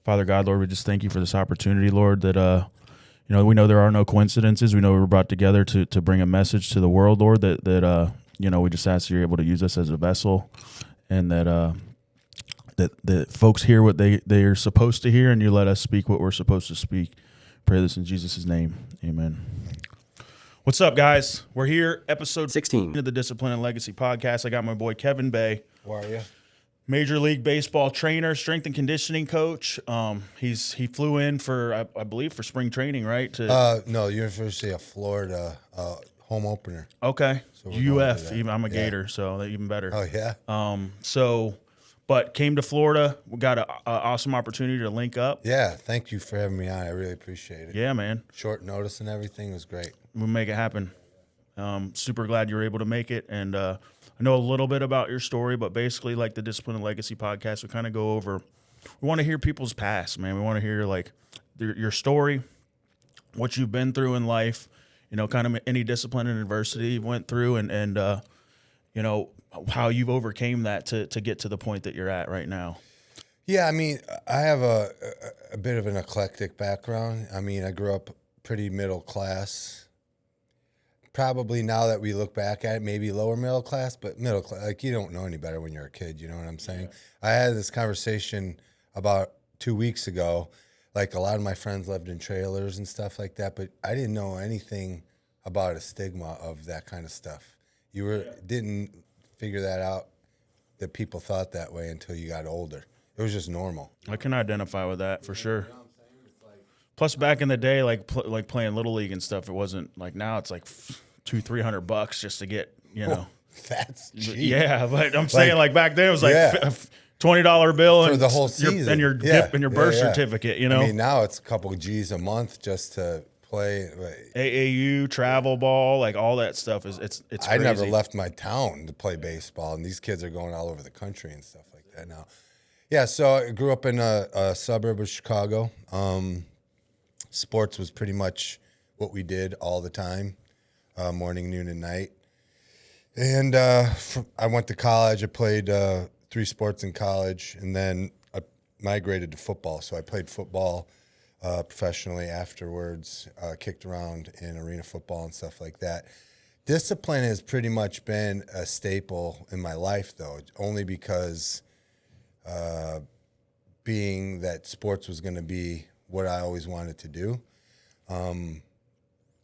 Father God, Lord, we just thank you for this opportunity, Lord, that, we know there are no coincidences. We know we were brought together to bring a message to the world, Lord, that we just ask that you're able to use us as a vessel, and that folks hear what they are supposed to hear, and you let us speak what we're supposed to speak. Pray this in Jesus' name. Amen. What's up, guys? We're here, episode 16 of the Discipline and Legacy podcast. I got my boy Kevin Bay. How are you? Major League Baseball trainer, strength and conditioning coach. He flew in for, I believe, for spring training, right? No, University of Florida home opener. Okay. So UF. I'm a Gator, so even better. Oh yeah. But came to Florida. We got an awesome opportunity to link up. Yeah. Thank you for having me on. I really appreciate it. Yeah, man. Short notice and everything was great. We'll make it happen. Super glad you were able to make it. And I know a little bit about your story, but basically, like the Discipline and Legacy podcast, we kind of go over. We want to hear people's past, man. We want to hear like your story, what you've been through in life. Kind of any discipline and adversity you went through, and how you've overcame that to get to the point that you're at right now. Yeah, I mean, I have a bit of an eclectic background. I mean, I grew up pretty middle class. Probably now that we look back at it, maybe lower middle class, but middle class. Like, you don't know any better when you're a kid, you know what I'm saying? Yeah. I had this conversation about 2 weeks ago. Like, a lot of my friends lived in trailers and stuff like that, but I didn't know anything about a stigma of that kind of stuff. Didn't figure that out, that people thought that way until you got older. It was just normal. I can identify with that for sure. You know what I'm saying? It's like, plus, back in the day, like playing Little League and stuff, it wasn't like now. It's like $200-$300 just to get, That's cheap. Yeah, but I'm saying like back then it was like $20 bill for and the whole season, and your dip and your birth certificate. I mean, now it's a couple of G's a month just to play. AAU, travel ball, like all that stuff is it's crazy. I never left my town to play baseball, and these kids are going all over the country and stuff like that now. Yeah, so I grew up in a suburb of Chicago. Sports was pretty much what we did all the time, morning, noon, and night. And I went to college. I played 3 sports in college, and then I migrated to football. So I played football professionally afterwards, kicked around in arena football and stuff like that. Discipline has pretty much been a staple in my life, though, only because being that sports was going to be what I always wanted to do.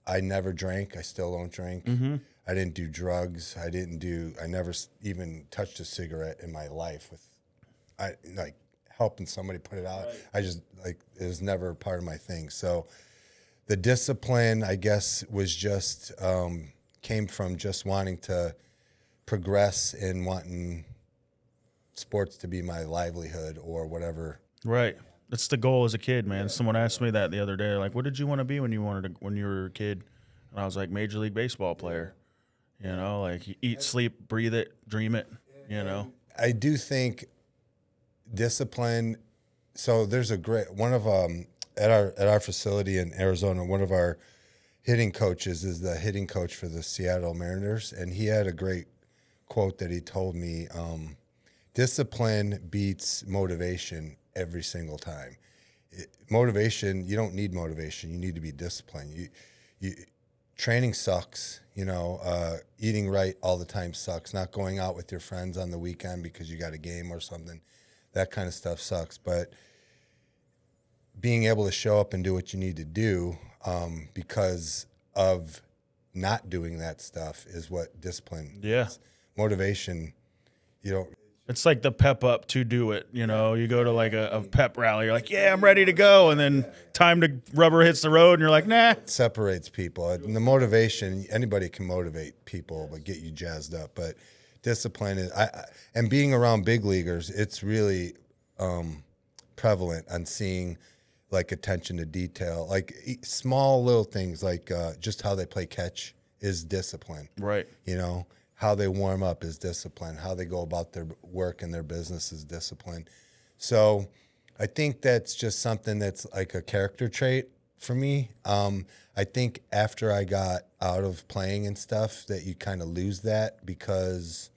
I never drank. I still don't drink. Mm-hmm. I didn't do drugs. I never even touched a cigarette in my life. Helping somebody put it out. Right. It was never part of my thing. So the discipline, I guess, was just came from just wanting to progress and wanting sports to be my livelihood or whatever. Right. That's the goal as a kid, man. Someone asked me that the other day, like, what did you want to be when you were a kid? And I was like, Major League Baseball player. Like eat, sleep, breathe it, dream it, I do think discipline. So there's a great one of at our facility in Arizona. One of our hitting coaches is the hitting coach for the Seattle Mariners, and he had a great quote that he told me: "Discipline beats motivation every single time. Motivation, you don't need motivation. You need to be disciplined. Training sucks, eating right all the time sucks. Not going out with your friends on the weekend because you got a game or something, that kind of stuff sucks. But being able to show up and do what you need to do because of not doing that stuff is what discipline is. Motivation, It's like the pep up to do it. You go to like a pep rally. You're like, yeah, I'm ready to go. And then time to rubber hits the road and you're like, nah. It separates people. And the motivation, anybody can motivate people, but get you jazzed up. But discipline is, and being around big leaguers, it's really prevalent on seeing like attention to detail, like small little things, like just how they play catch is discipline. Right. How they warm up is discipline. How they go about their work and their business is discipline. So I think that's just something that's like a character trait for me. I think after I got out of playing and stuff that you kind of lose that because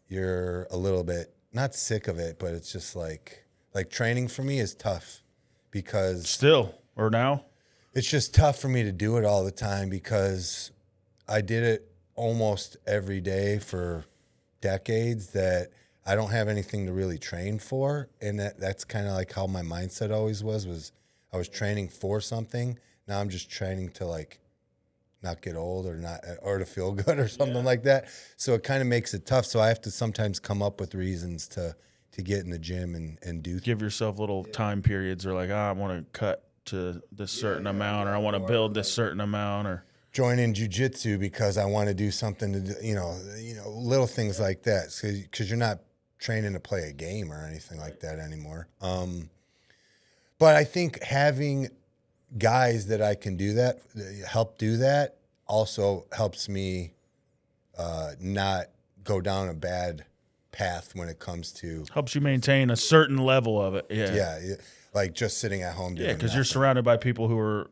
you're a little bit, not sick of it, but it's just like Like training for me is tough because Still or now? it's just tough for me to do it all the time because I did it almost every day for decades that I don't have anything to really train for. And that's kind of like how my mindset always was I was training for something. Now I'm just training to like not get old or to feel good or something like that. So it kind of makes it tough. So I have to sometimes come up with reasons to get in the gym and do. Give yourself little time periods or like, I want to cut to this certain amount, or I want to build this certain amount, or join in jiu-jitsu because I want to do something to do, little things like that. Because you're not training to play a game or anything like that anymore. But I think having guys that I can do that, help do that, also helps me not go down a bad path when it comes to helps you maintain a certain level of it. yeah, like just sitting at home doing because you're surrounded by people who are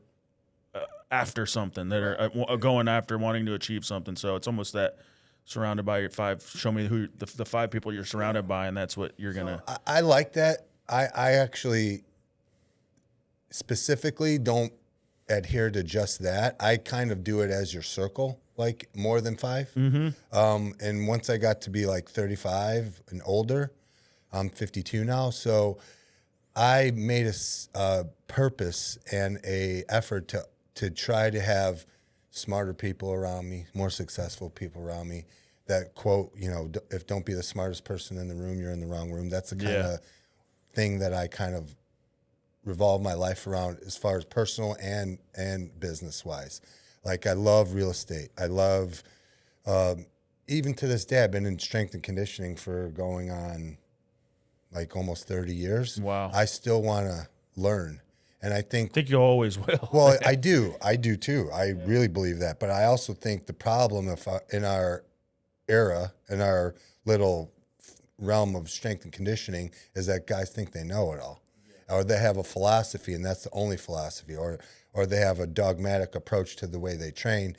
after something, that are going after wanting to achieve something. So it's almost that surrounded by your five. Show me who the five people you're surrounded by, and that's what you're gonna. I like that. I actually specifically don't adhere to just that. I kind of do it as your circle, like more than 5. Mm-hmm. And once I got to be like 35 and older, I'm 52 now. So I made a purpose and a effort to try to have smarter people around me, more successful people around me. That quote, if don't be the smartest person in the room, you're in the wrong room. That's the kind of thing that I kind of revolve my life around as far as personal and business wise. Like I love real estate. I love, even to this day, I've been in strength and conditioning for going on like almost 30 years. Wow. I still want to learn. And I think you always will. Well, I do too. I really believe that. But I also think the problem in our era, in our little realm of strength and conditioning, is that guys think they know it all. Or they have a philosophy, and that's the only philosophy, or they have a dogmatic approach to the way they train.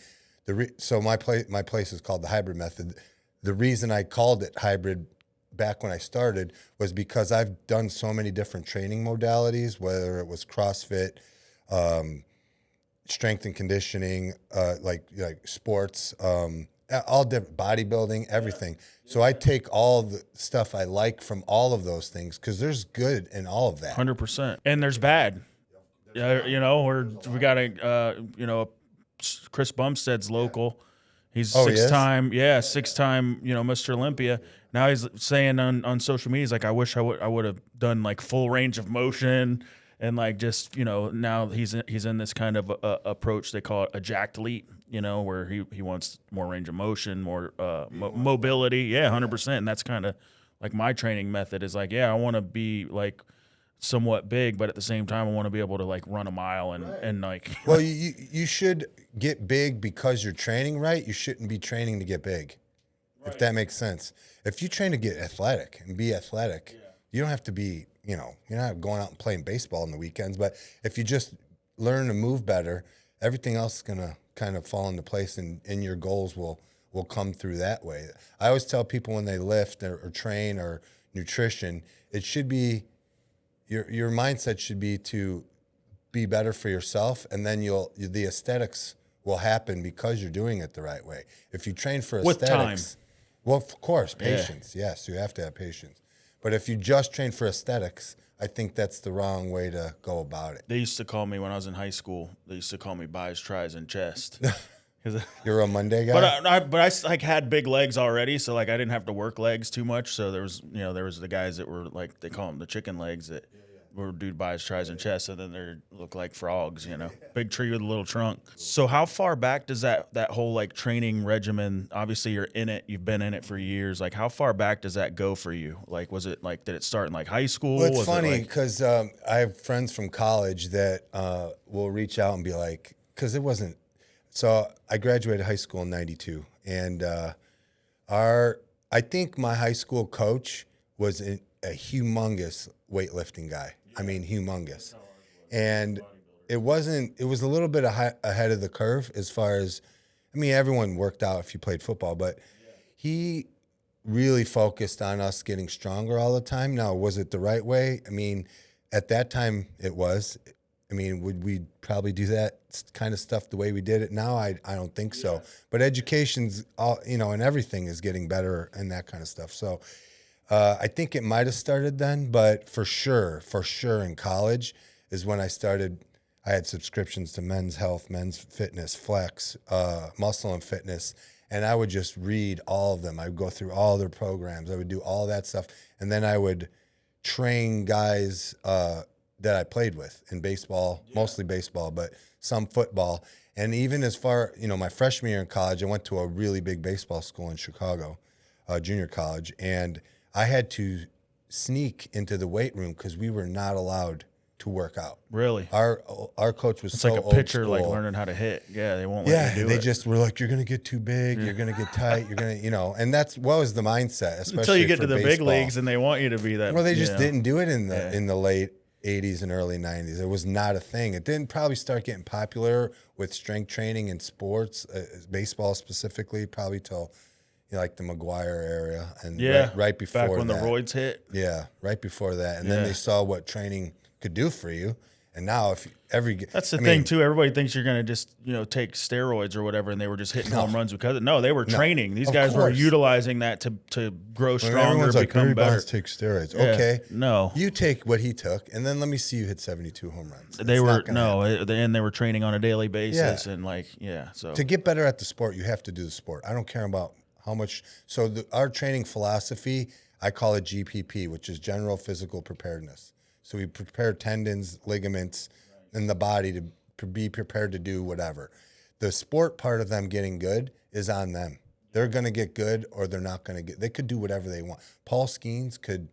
So my place is called the hybrid method. The reason I called it hybrid back when I started was because I've done so many different training modalities, whether it was CrossFit, strength and conditioning, like sports, all different, bodybuilding, everything. So I take all the stuff I like from all of those things because there's good in all of that. 100%. And there's bad. Yeah, we got Chris Bumstead's local. He's six-time, Mr. Olympia. Now he's saying on social media, he's like, I wish I would have done like full range of motion and like just, now he's in this kind of approach. They call it a jacked leap, where he wants more range of motion, more mobility. Yeah, 100%. And that's kind of like my training method is like, I want to be like somewhat big, but at the same time, I want to be able to like run a mile and like. Well, you should get big because you're training right. You shouldn't be training to get big, if that makes sense. If you train to get athletic and be athletic, you don't have to be, you're not going out and playing baseball on the weekends. But if you just learn to move better, everything else is going to kind of fall into place, and your goals will come through that way. I always tell people when they lift or train or nutrition, it should be, your mindset should be to be better for yourself, and then the aesthetics will happen because you're doing it the right way. If you train for aesthetics, with time. Well, of course, patience. Yeah. Yes, you have to have patience. But if you just train for aesthetics, I think that's the wrong way to go about it. They used to call me when I was in high school. They used to call me buys, tries, and chest. You're a Monday guy. But I like had big legs already, so like I didn't have to work legs too much. So there was the guys that were like, they call them the chicken legs, that were dude buys, tries, and chest, and then they look like frogs, big tree with a little trunk. So how far back does that whole like training regimen? Obviously, you're in it. You've been in it for years. Like, how far back does that go for you? Like, was it like, did it start in like high school? Well, it's funny because I have friends from college that will reach out and be like, because it wasn't. So I graduated high school in '92, and I think my high school coach was a humongous weightlifting guy. I mean, humongous. And it was a little bit ahead of the curve as far as, everyone worked out if you played football, but he really focused on us getting stronger all the time. Now, was it the right way? I mean, at that time it was. I mean, would we probably do that kind of stuff the way we did it now? I don't think so. But education's all, and everything is getting better and that kind of stuff. So I think it might have started then, but for sure in college is when I started. I had subscriptions to Men's Health, Men's Fitness, Flex, Muscle and Fitness, and I would just read all of them. I would go through all their programs. I would do all that stuff, and then I would train guys that I played with in baseball, mostly baseball, but some football. And even as far, my freshman year in college, I went to a really big baseball school in Chicago, junior college, and I had to sneak into the weight room because we were not allowed to work out. Really? Our coach was It's so like a old pitcher, like school. learning how to hit. Yeah, they won't let you do They it. just were like, you're going to get too big, you're going to get tight, you're going to, and that's what was the mindset, especially Until you get for to the big baseball. leagues and they want you to be that. Well, they just you know. didn't do it in the late 80s and early 90s. It was not a thing. It didn't probably start getting popular with strength training in sports, baseball specifically, probably till like the McGuire area and right before back when that. the roids hit. Yeah, right before that. And then they saw what training could do for you. And now if that's the thing too. Everybody thinks you're going to just, take steroids or whatever. And they were just hitting home runs because no, they were training. These guys were utilizing that to grow stronger, become Barry better. Bonds take steroids. Yeah, Okay. No. You take what he took and then let me see you hit 72 home runs. They were, and they were training on a daily basis. And so. To get better at the sport, you have to do the sport. I don't care about how much. So our training philosophy, I call it GPP, which is general physical preparedness. So we prepare tendons, ligaments, and the body to be prepared to do whatever. The sport part of them getting good is on them. They're going to get good or they're not going to get. They could do whatever they want. Paul Skeens could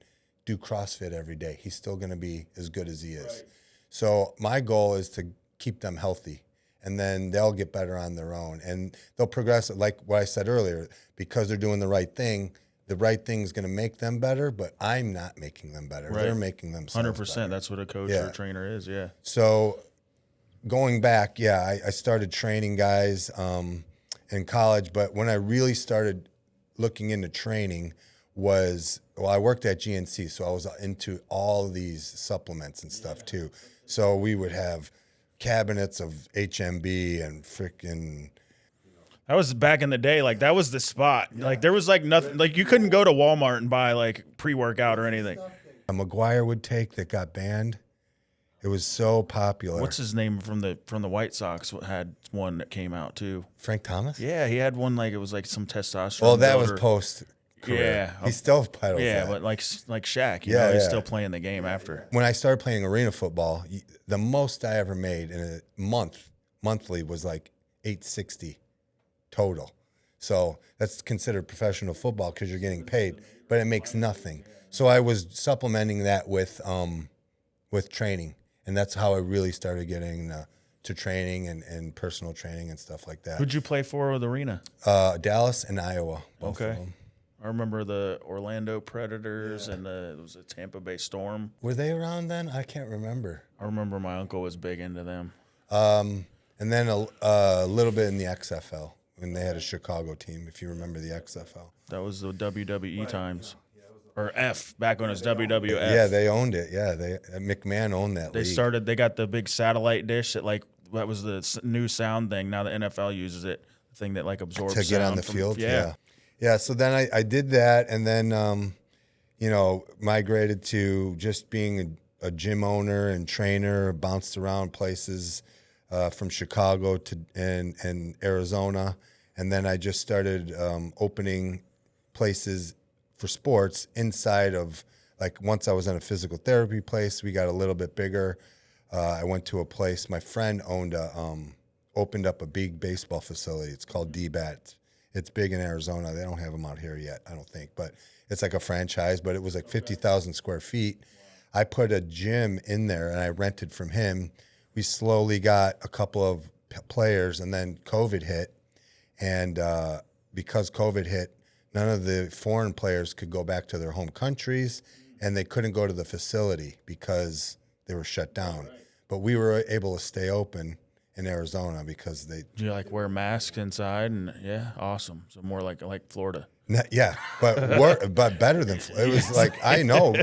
do CrossFit every day. He's still going to be as good as he is. Right. So my goal is to keep them healthy, and then they'll get better on their own. And they'll progress, like what I said earlier, because they're doing the right thing. The right thing is going to make them better, but I'm not making them better. Right. They're making themselves 100%. Better. That's what a coach or a trainer is, So going back, I started training guys in college, but when I really started looking into training I worked at GNC, so I was into all of these supplements and stuff too. So we would have cabinets of HMB and freaking... That was back in the day. Like, that was the spot. Yeah. Like, there was, like, nothing. Like, you couldn't go to Walmart and buy, like, pre-workout or anything. A McGuire would take that got banned. It was so popular. What's his name from the White Sox had one that came out, too? Frank Thomas? Yeah, he had one, like, it was, like, some testosterone. Well, that was post-career. Yeah. He still peddles that. Yeah, but like Shaq, you know, he's still playing the game after. When I started playing arena football, the most I ever made in a monthly, was like $860. Total. So that's considered professional football because you're getting paid, but it makes nothing. So I was supplementing that with training, and that's how I really started getting to training and personal training and stuff like that. Who'd you play for with Arena? Dallas and Iowa. Both of them. I remember the Orlando Predators and it was a Tampa Bay Storm. Were they around then? I can't remember. I remember my uncle was big into them. And then a little bit in the XFL. When they had a Chicago team, if you remember the XFL. That was the WWE times. Or F, back when it was WWF. Yeah, they owned it. Yeah, McMahon owned that league. They got the big satellite dish that that was the new sound thing. Now the NFL uses it, the thing that like absorbs to get sound on the field. Yeah. Yeah, so then I did that, and then, migrated to just being a gym owner and trainer, bounced around places from Chicago and Arizona. And then I just started opening places for sports inside of, like, once I was in a physical therapy place, we got a little bit bigger. I went to a place, my friend opened up a big baseball facility. It's called D-Bat. It's big in Arizona. They don't have them out here yet, I don't think. But it's like a franchise, but it was like 50,000 square feet. I put a gym in there, and I rented from him. We slowly got a couple of players, and then COVID hit. And because COVID hit, none of the foreign players could go back to their home countries, and they couldn't go to the facility because they were shut down. But we were able to stay open in Arizona because they... Do you, like, wear masks inside? And, yeah, awesome. So more like Florida. Yeah, but better than it was like I know.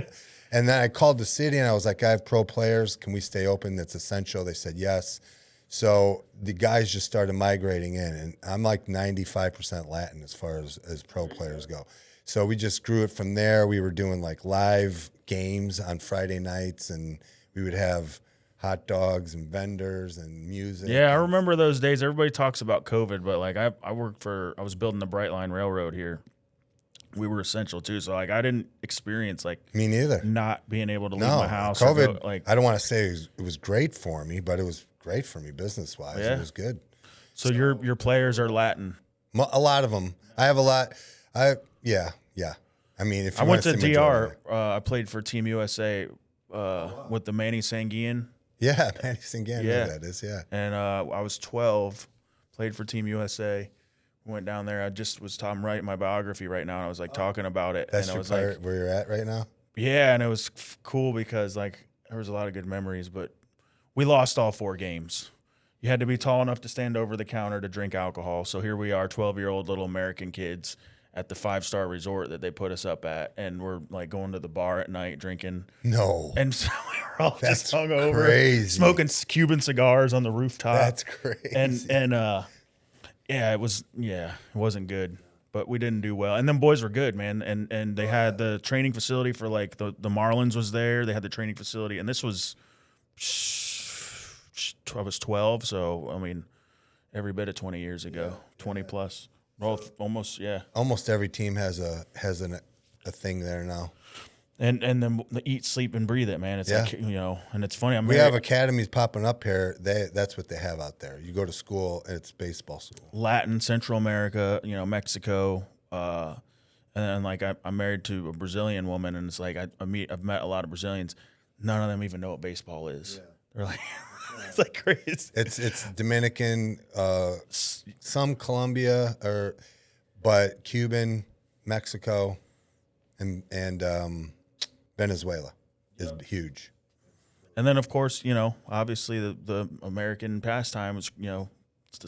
And then I called the city and I was like, I have pro players. Can we stay open? That's essential. They said yes. So the guys just started migrating in, and I'm like 95% Latin as far as pro players go. So we just grew it from there. We were doing like live games on Friday nights, and we would have hot dogs and vendors and music. Yeah, I remember those days. Everybody talks about COVID, but like I was building the Bright Line Railroad here. We were essential too, so like I didn't experience like Me neither. not being able to leave my house. COVID, like I don't want to say it was great for me, but it was great for me business wise. Yeah. It was good. So your players are Latin. A lot of them. I have a lot. Yeah. I mean, if you I went to see DR. majority. I played for Team USA with the Manny Sanguian, Yeah, Manny Sangan, Yeah. that is, yeah. and I was 12. Played for Team USA. Went down there. I'm writing my biography right now, and I was like talking about it. That's and I your was part like, where you're at right now? yeah, and it was cool because like there was a lot of good memories, but we lost all 4 games. You had to be tall enough to stand over the counter to drink alcohol. So here we are, 12-year-old little American kids at the 5-star resort that they put us up at, and we're like going to the bar at night drinking. No. And so we were all That's just hungover, crazy. smoking Cuban cigars on the rooftop. That's crazy. And yeah, it wasn't good, but we didn't do well. And them boys were good, man. And they had the training facility for like the Marlins was there. They had the training facility, and this was I was 12, so I mean, every bit of 20 years ago, 20 plus. Well, almost, yeah. Almost every team has a thing there now. And then the eat, sleep, and breathe it, man. It's Yeah. like, and it's funny. We have academies popping up here. That's what they have out there. You go to school, and it's baseball school. Latin, Central America, Mexico, and then like I'm married to a Brazilian woman, and it's like I've met a lot of Brazilians. None of them even know what baseball is. Yeah. They're like, it's like crazy. It's Dominican, some Colombia, but Cuban, Mexico, and Venezuela is huge. And then of course, obviously the American pastime was, the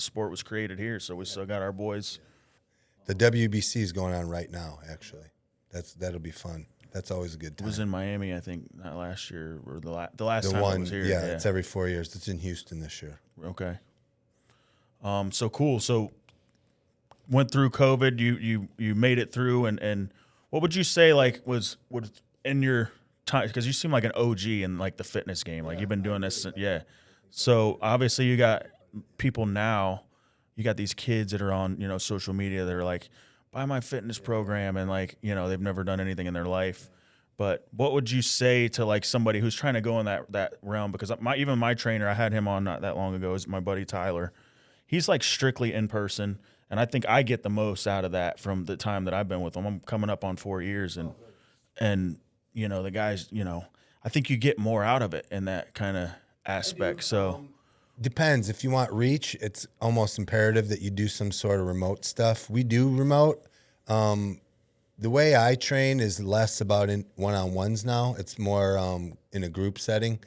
sport was created here, so we still got our boys. The WBC is going on right now. Actually, that'll be fun. That's always a good time. It was in Miami, I think, not last year or the last time one, it was here. Yeah, it's every 4 years. It's in Houston this year. Okay. So cool. So went through COVID. You made it through, and what would you say like was in your time? Because you seem like an OG in like the fitness game. Like you've been doing this. Yeah. So obviously you got people now. You got these kids that are on social media that are like, buy my fitness program, and like they've never done anything in their life. But what would you say to like somebody who's trying to go in that realm? Because even my trainer, I had him on not that long ago, is my buddy Tyler. He's like strictly in person, and I think I get the most out of that from the time that I've been with him. I'm coming up on 4 years, and the guys, I think you get more out of it in that kind of aspect. So depends. If you want reach, it's almost imperative that you do some sort of remote stuff. We do remote. The way I train is less about in one-on-ones now. It's more in a group setting.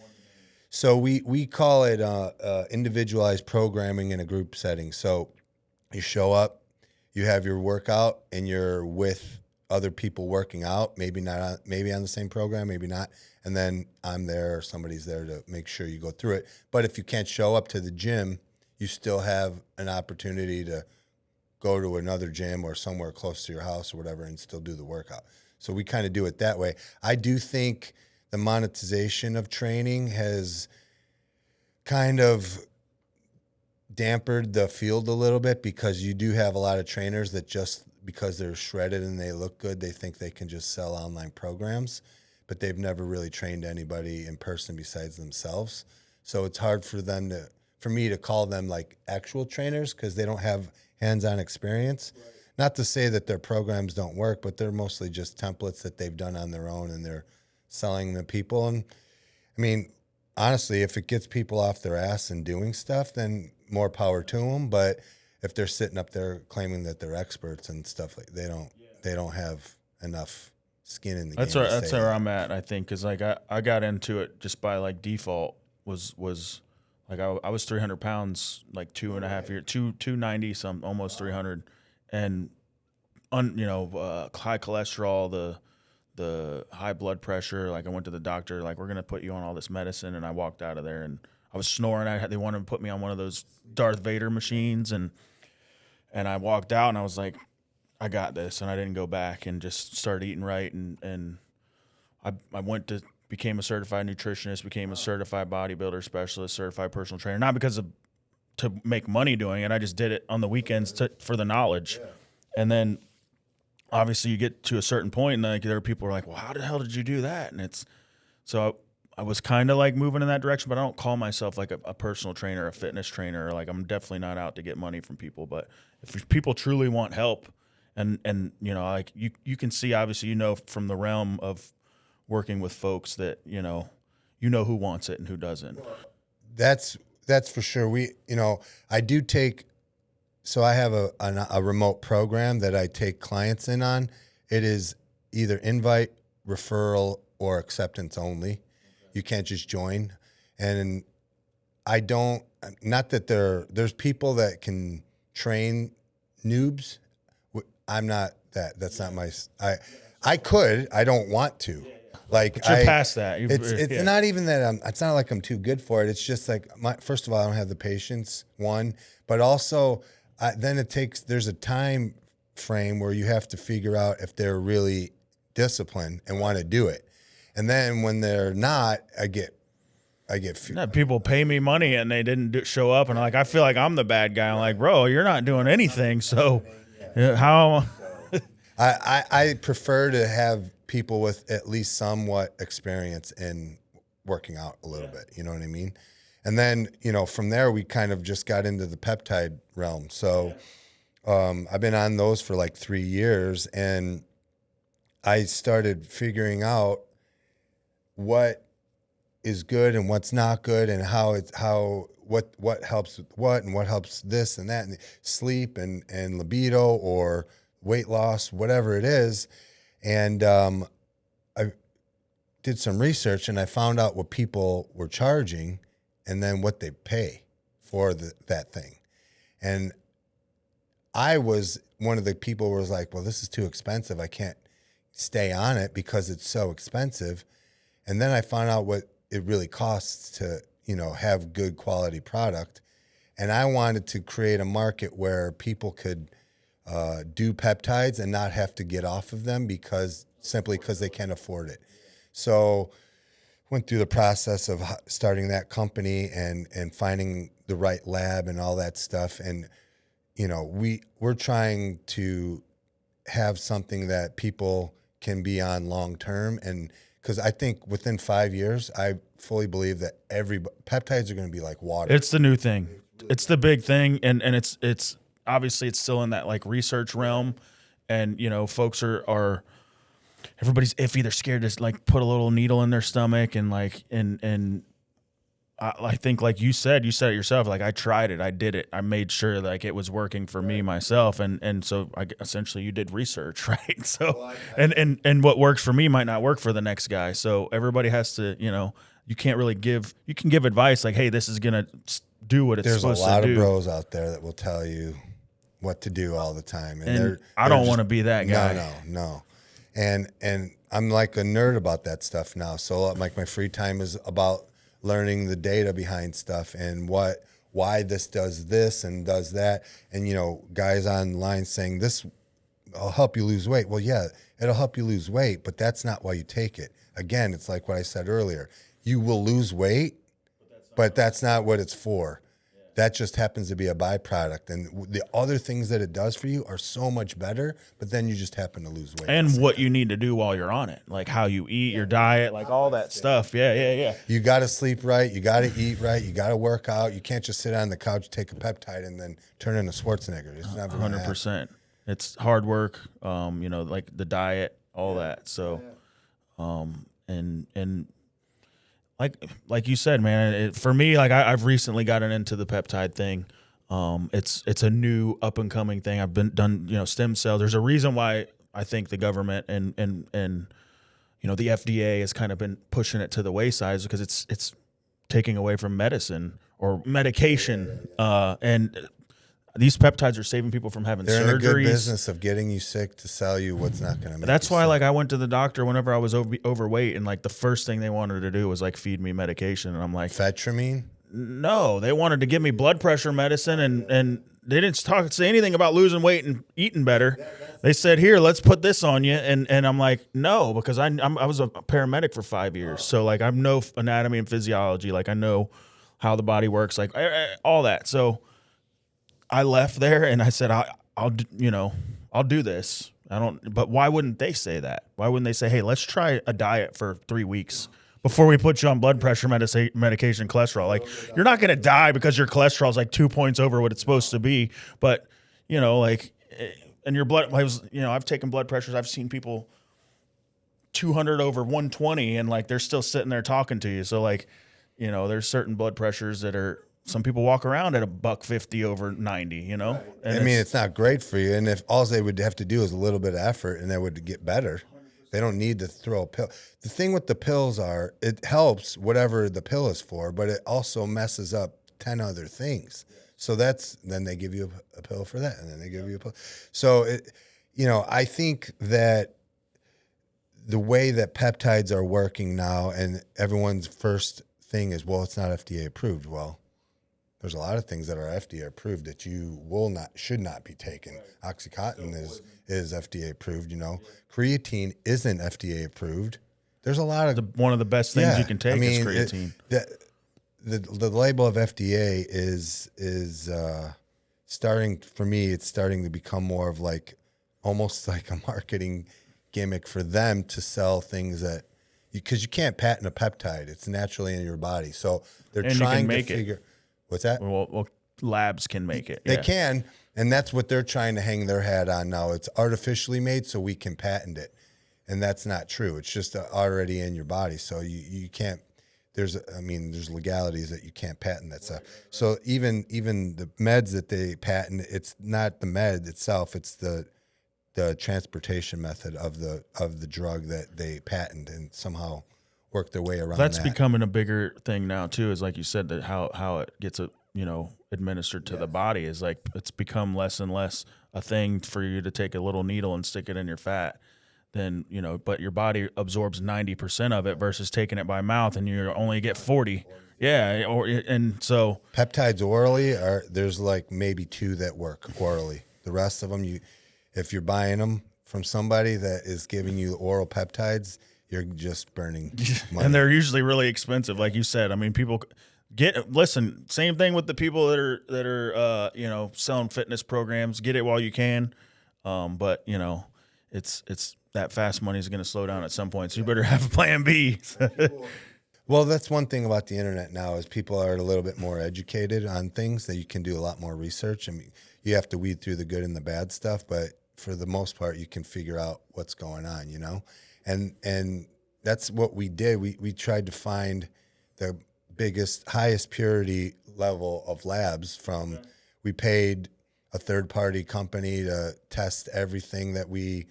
So we call it individualized programming in a group setting. So you show up, you have your workout, and you're with other people working out. Maybe not, maybe on the same program, maybe not. And then I'm there, or somebody's there to make sure you go through it. But if you can't show up to the gym, you still have an opportunity to go to another gym or somewhere close to your house or whatever and still do the workout. So we kind of do it that way. I do think the monetization of training has kind of dampened the field a little bit, because you do have a lot of trainers that just because they're shredded and they look good, they think they can just sell online programs, but they've never really trained anybody in person besides themselves. So it's hard for me to call them like actual trainers, because they don't have hands-on experience. Right. Not to say that their programs don't work, but they're mostly just templates that they've done on their own, and they're selling the people. And I mean, honestly, if it gets people off their ass and doing stuff, then more power to them. But if they're sitting up there claiming that they're experts and stuff, like they don't have enough skin in the game. That's where I'm at, I think, because like I got into it just by like default. Was like I was 300 pounds like 2.5 years, 290 some, almost 300, and high cholesterol, the high blood pressure. Like I went to the doctor, like we're gonna put you on all this medicine, and I walked out of there and I was snoring. They wanted to put me on one of those Darth Vader machines, and I walked out and I was like, I got this, and I didn't go back and just started eating right, and I went to became a certified nutritionist, became a certified bodybuilder specialist, certified personal trainer, not because of to make money doing it. I just did it on the weekends for the knowledge. Yeah. And then obviously you get to a certain point and like there are people who are like, well, how the hell did you do that? And it's, so I was kind of like moving in that direction, but I don't call myself like a personal trainer, a fitness trainer. Like I'm definitely not out to get money from people, but if people truly want help and, like you can see, obviously, from the realm of working with folks that, who wants it and who doesn't. That's for sure. I do take, so I have a remote program that I take clients in on. It is either invite, referral, or acceptance only. Okay. You can't just join. And I don't, not that there's people that can train noobs. I'm not that. That's not my, I could, I don't want to. Like but you're past that. It's not even that it's not like I'm too good for it. It's just like first of all, I don't have the patience, one, but also then there's a time frame where you have to figure out if they're really disciplined and want to do it. And then when they're not, I get people pay me money and they didn't show up, and I feel like I'm the bad guy. I'm like, bro, you're not doing anything. So how? I prefer to have people with at least somewhat experience in working out a little bit, you know what I mean? And then, from there we kind of just got into the peptide realm. So I've been on those for like 3 years, and I started figuring out what is good and what's not good, and what helps with what, and what helps this and that, and sleep and libido or weight loss, whatever it is. And I did some research, and I found out what people were charging and then what they pay for that thing. And I was one of the people who was like, well, this is too expensive. I can't stay on it because it's so expensive. And then I found out what it really costs to, have good quality product. And I wanted to create a market where people could do peptides and not have to get off of them simply because they can't afford it. So went through the process of starting that company and finding the right lab and all that stuff. And, we're trying to have something that people can be on long term. And because I think within 5 years, I fully believe that peptides are going to be like water. It's the new thing. It's the big thing. And it's obviously it's still in that like research realm, and folks are everybody's iffy. They're scared to like put a little needle in their stomach, and like and I think like you said it yourself. Like I tried it, I did it, I made sure like it was working for me myself, and so essentially you did research, right? So and what works for me might not work for the next guy. So everybody has to you can't really you can give advice like, hey, this is gonna do what it's supposed to do. There's a lot of bros out there that will tell you what to do all the time, and I don't want to be that guy. No. And I'm like a nerd about that stuff now. So like my free time is about learning the data behind stuff and why this does this and does that. And guys online saying this will help you lose weight. Well, yeah, it'll help you lose weight, but that's not why you take it. Again, it's like what I said earlier. You will lose weight, but that's not what it's for. That just happens to be a byproduct. And the other things that it does for you are so much better, but then you just happen to lose weight. And what you need to do while you're on it, like how you eat, your diet, like all that stuff. Yeah. You got to sleep right. You got to eat right. You got to work out. You can't just sit on the couch, take a peptide, and then turn into Schwarzenegger. It's never 100%. It's hard work, like the diet, all that. So, and like you said, man, for me, like I've recently gotten into the peptide thing. It's a new up and coming thing. I've done stem cells. There's a reason why I think the government and the FDA has kind of been pushing it to the wayside, because it's taking away from medicine or medication. And these peptides are saving people from having They're in a good surgeries. business of getting you sick to sell you what's not going to make That's you why, sick. like, I went to the doctor whenever I was overweight, and like the first thing they wanted to do was like feed me medication, and I'm like, Fetramine? no, they wanted to give me blood pressure medicine, and they didn't say anything about losing weight and eating better. They said, here, let's put this on you, and I'm like, no, because I was a paramedic for 5 years, so like I know anatomy and physiology, like I know how the body works, like all that. So I left there and I said, I'll do this. But why wouldn't they say that? Why wouldn't they say, hey, let's try a diet for 3 weeks before we put you on blood pressure medication, cholesterol? Like, you're not going to die because your cholesterol is like 2 points over what it's supposed to be. But, and your blood, I've taken blood pressures. I've seen people 200 over 120 and like, they're still sitting there talking to you. So like, there's certain blood pressures that are, some people walk around at $150 over 90, And I mean, it's not great for you. And if all they would have to do is a little bit of effort and they would get better, they don't need to throw a pill. The thing with the pills are, it helps whatever the pill is for, but it also messes up 10 other things. So then they give you a pill for that, and then they give you a pill. So, I think that the way that peptides are working now, and everyone's first thing is, well, it's not FDA approved. Well, there's a lot of things that are FDA approved that you should not be taking. Oxycontin is FDA approved. Creatine isn't FDA approved. There's a lot of one of the best things you can take is creatine. The label of FDA is starting, for me, it's starting to become more of like almost like a marketing gimmick for them to sell things that because you can't patent a peptide. It's naturally in your body. So they're trying to figure. What's that? Well, labs can make it. They can, and that's what they're trying to hang their hat on now. It's artificially made, so we can patent it, and that's not true. It's just already in your body, so you can't. There's legalities that you can't patent that stuff. So even the meds that they patent, it's not the med itself; it's the transportation method of the drug that they patent and somehow work their way around. That's becoming a bigger thing now too. Is like you said, that how it gets administered to the body is like it's become less and less a thing for you to take a little needle and stick it in your fat. Then but your body absorbs 90% of it versus taking it by mouth, and you only get 40. Yeah, and so peptides orally there's like maybe 2 that work orally. The rest of them, if you're buying them from somebody that is giving you oral peptides, you're just burning money. And they're usually really expensive, like you said. I mean, people listen. Same thing with the people that are selling fitness programs. Get it while you can, but it's that fast money is going to slow down at some point. So you better have a plan B. Well, that's one thing about the internet now is people are a little bit more educated on things, that you can do a lot more research. I mean, you have to weed through the good and the bad stuff, but for the most part, you can figure out what's going on, And that's what we did. We tried to find the highest purity level of labs from. We paid a third-party company to test everything that we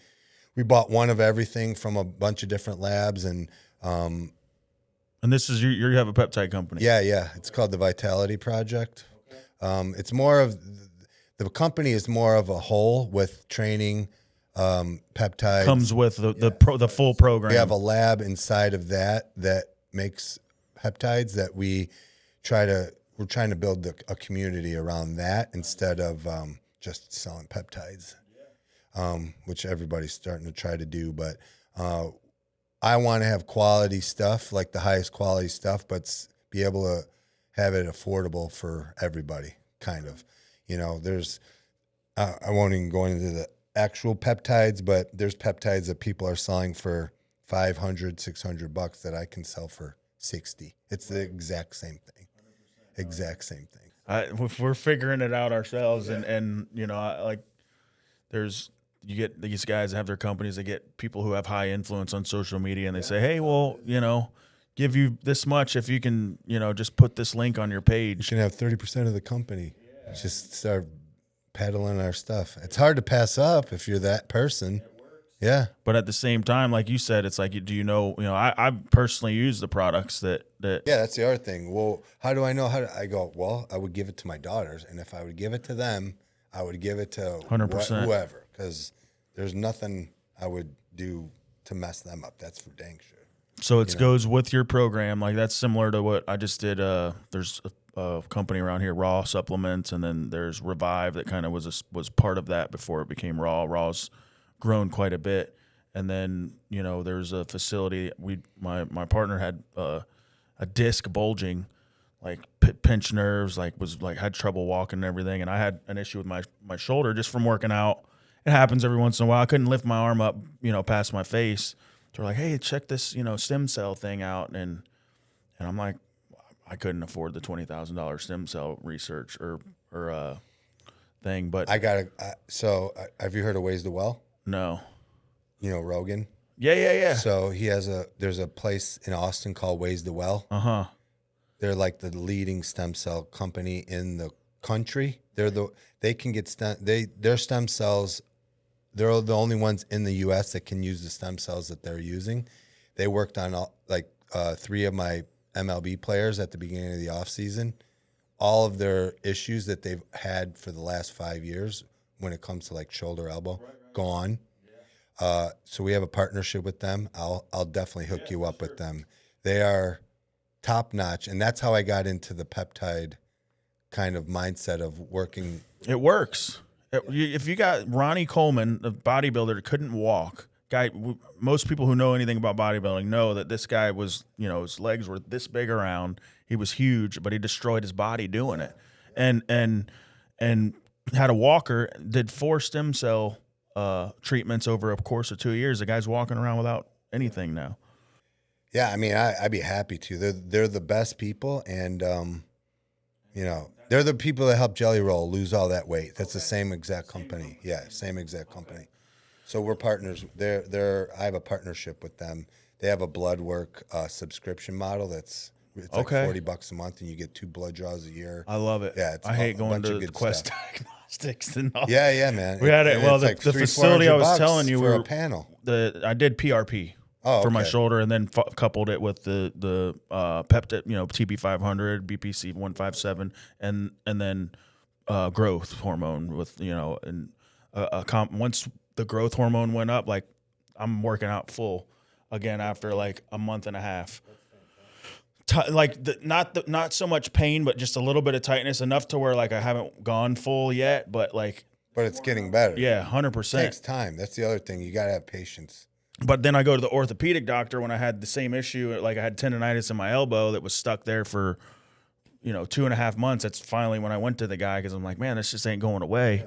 bought one of everything from a bunch of different labs, and this is you have a peptide company. Yeah. It's called the Vitality Project. It's more of the company is more of a whole with training, peptides. Comes with the full program. We have a lab inside of that makes peptides that we're trying to build a community around that instead of just selling peptides, which everybody's starting to try to do. But I want to have quality stuff, like the highest quality stuff, but be able to have it affordable for everybody, kind of. There's, I won't even go into the actual peptides, but there's peptides that people are selling for $500, $600 that I can sell for $60. It's the exact same thing. Exact same thing. We're figuring it out ourselves, and you get these guys that have their companies. They get people who have high influence on social media, and they say, hey, well, give you this much if you can, just put this link on your page. You can have 30% of the company. Yeah. Just start peddling our stuff. It's hard to pass up if you're that person. Yeah. But at the same time, like you said, it's like, I personally use the products that. Yeah, that's the other thing. Well, how do I know I go, well, I would give it to my daughters. And if I would give it to them, I would give it to 100%. whoever, because there's nothing I would do to mess them up. That's for dang sure. So it goes with your program. Like that's similar to what I just did. There's a company around here, Raw Supplements, and then there's Revive that kind of was part of that before it became Raw. Raw's grown quite a bit, and then there's a facility. My partner had a disc bulging, like pinched nerves, had trouble walking and everything, and I had an issue with my shoulder just from working out. It happens every once in a while. I couldn't lift my arm up, past my face. So we're like, hey, check this, stem cell thing out, and I'm like, I couldn't afford the $20,000 stem cell research or thing, but So have you heard of Ways to Well? No. Rogan. Yeah. So there's a place in Austin called Ways to Well. They're like the leading stem cell company in the country. They can get their stem cells. They're the only ones in the U.S. that can use the stem cells that they're using. They worked on 3 of my MLB players at the beginning of the offseason. All of their issues that they've had for the last 5 years when it comes to like shoulder, elbow, gone. So we have a partnership with them. I'll definitely hook you up with them. They are top notch, and that's how I got into the peptide kind of mindset of working. It works. If you got Ronnie Coleman, the bodybuilder that couldn't walk, guy, most people who know anything about bodybuilding know that this guy was, his legs were this big around. He was huge, but he destroyed his body doing it, and had a walker. Did 4 stem cell treatments over a course of 2 years. The guy's walking around without anything now. Yeah, I mean, I'd be happy to. They're the best people, and they're the people that help Jelly Roll lose all that weight. That's the same exact company. Yeah, same exact company. So we're partners. I have a partnership with them. They have a blood work subscription model it's like $40 a month, and you get 2 blood draws a year. I love it. Yeah, I hate going to Quest Diagnostics and all. Yeah, man. We had it. Well, the facility I was telling you, for a panel. I did PRP. For my shoulder, and then coupled it with the peptide, TB500, BPC 157, and then growth hormone with once the growth hormone went up, like I'm working out full again after like a month and a half. Not so much pain, but just a little bit of tightness, enough to where like I haven't gone full yet, but it's getting better. Yeah, 100%. It takes time. That's the other thing. You got to have patience. But then I go to the orthopedic doctor when I had the same issue. Like I had tendonitis in my elbow that was stuck there for, 2.5 months. That's finally when I went to the guy, because I'm like, man, this just ain't going away.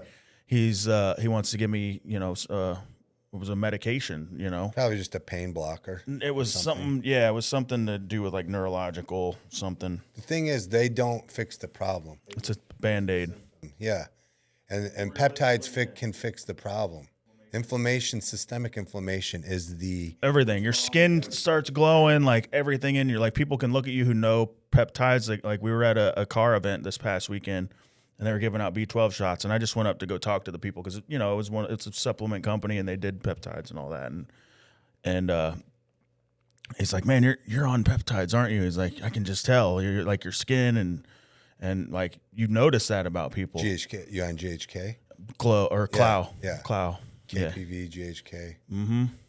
Yeah. He wants to give me, it was a medication, Probably just a pain blocker. It was something. Yeah, it was something to do with like neurological something. The thing is, they don't fix the problem. It's a Band-Aid. Yeah. And peptides can fix the problem. Inflammation, systemic inflammation is everything. Your skin starts glowing, like everything in you. Like people can look at you who know peptides. Like we were at a car event this past weekend, and they were giving out B12 shots, and I just went up to go talk to the people because it's a supplement company, and they did peptides and all that, and he's like, man, you're on peptides, aren't you? He's like, I can just tell you're like your skin and like you notice that about people. GHK, you on GHK? Clow. Yeah. Clow. KPV, GHK,